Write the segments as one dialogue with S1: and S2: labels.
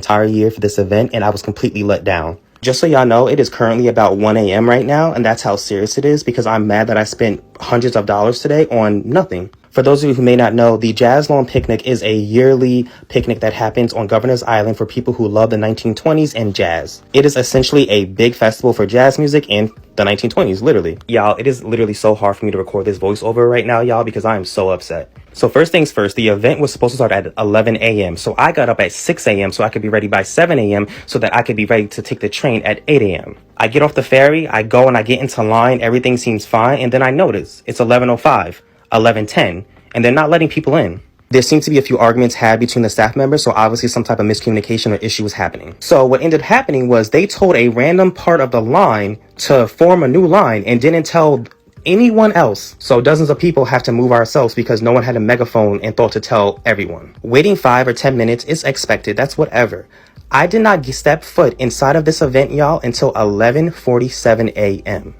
S1: entire year for this event, and I was completely let down. Just so y'all know, it is currently about 1 a.m. right now, and that's how serious it is because I'm mad that I spent hundreds of dollars today on nothing. For those of you who may not know, the Jazz Lawn Picnic is a yearly picnic that happens on Governor's Island for people who love the 1920s and jazz. It is essentially a big festival for jazz music in the 1920s, literally. Y'all, it is literally so hard for me to record this voiceover right now, y'all, because I am so upset. So first things first, the event was supposed to start at 11 a.m. So I got up at 6 a.m. so I could be ready by 7 a.m. so that I could be ready to take the train at 8 a.m. I get off the ferry, I go and I get into line, everything seems fine, and then I notice it's 11:05, 11:10, and they're not letting people in. There seemed to be a few arguments had between the staff members, so obviously some type of miscommunication or issue was happening. So what ended up happening was they told a random part of the line to form a new line and didn't tell anyone else. So dozens of people have to move ourselves because no one had a megaphone and thought to tell everyone. Waiting 5 or 10 minutes is expected. That's whatever. I did not step foot inside of this event, y'all, until 11:47 a.m.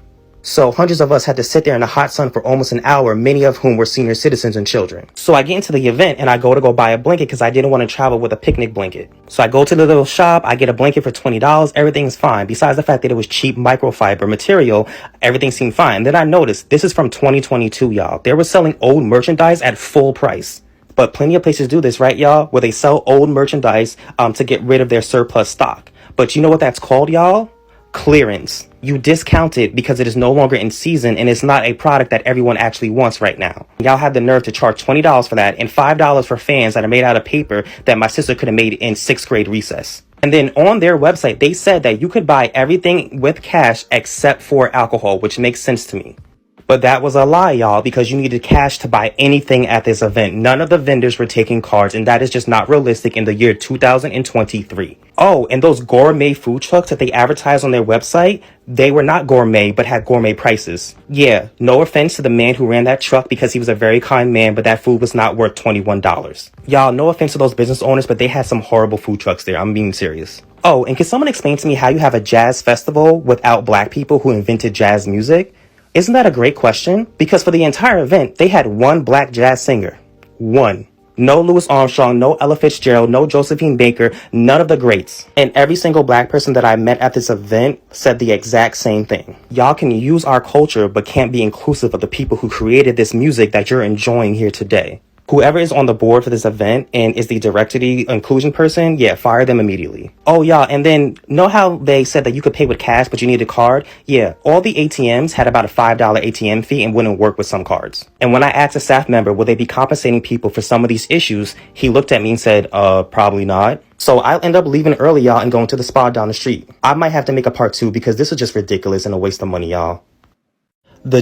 S1: So hundreds of us had to sit there in the hot sun for almost an hour, many of whom were senior citizens and children. So I get into the event and I go buy a blanket because I didn't want to travel with a picnic blanket. So I go to the little shop, I get a blanket for $20, everything's fine. Besides the fact that it was cheap microfiber material, everything seemed fine. Then I noticed, this is from 2022, y'all. They were selling old merchandise at full price. But plenty of places do this, right, y'all? Where they sell old merchandise to get rid of their surplus stock. But you know what that's called, y'all? Clearance. You discount it because it is no longer in season and it's not a product that everyone actually wants right now. Y'all had the nerve to charge $20 for that and $5 for fans that are made out of paper that my sister could have made in 6th grade recess. And then on their website, they said that you could buy everything with cash except for alcohol, which makes sense to me. But that was a lie, y'all, because you needed cash to buy anything at this event. None of the vendors were taking cards, and that is just not realistic in the year 2023. Oh, and those gourmet food trucks that they advertised on their website, they were not gourmet, but had gourmet prices. Yeah, no offense to the man who ran that truck because he was a very kind man, but that food was not worth $21. Y'all, no offense to those business owners, but they had some horrible food trucks there. I'm being serious. Oh, and can someone explain to me how you have a jazz festival without black people who invented jazz music? Isn't that a great question? Because for the entire event, they had one black jazz singer. One. No Louis Armstrong, no Ella Fitzgerald, no Josephine Baker, none of the greats. And every single black person that I met at this event said the exact same thing. Y'all can use our culture, but can't be inclusive of the people who created this music that you're enjoying here today. Whoever is on the board for this event and is the diversity inclusion person, yeah, fire them immediately. Oh, y'all, and then know how they said that you could pay with cash, but you need a card? Yeah, all the ATMs had about a $5 ATM fee and wouldn't work with some cards. And when I asked a staff member, will they be compensating people for some of these issues, he looked at me and said, probably not. So I'll end up leaving early, y'all, and going to the spa down the street. I might have to make a part 2 because this is just ridiculous and a waste of money, y'all.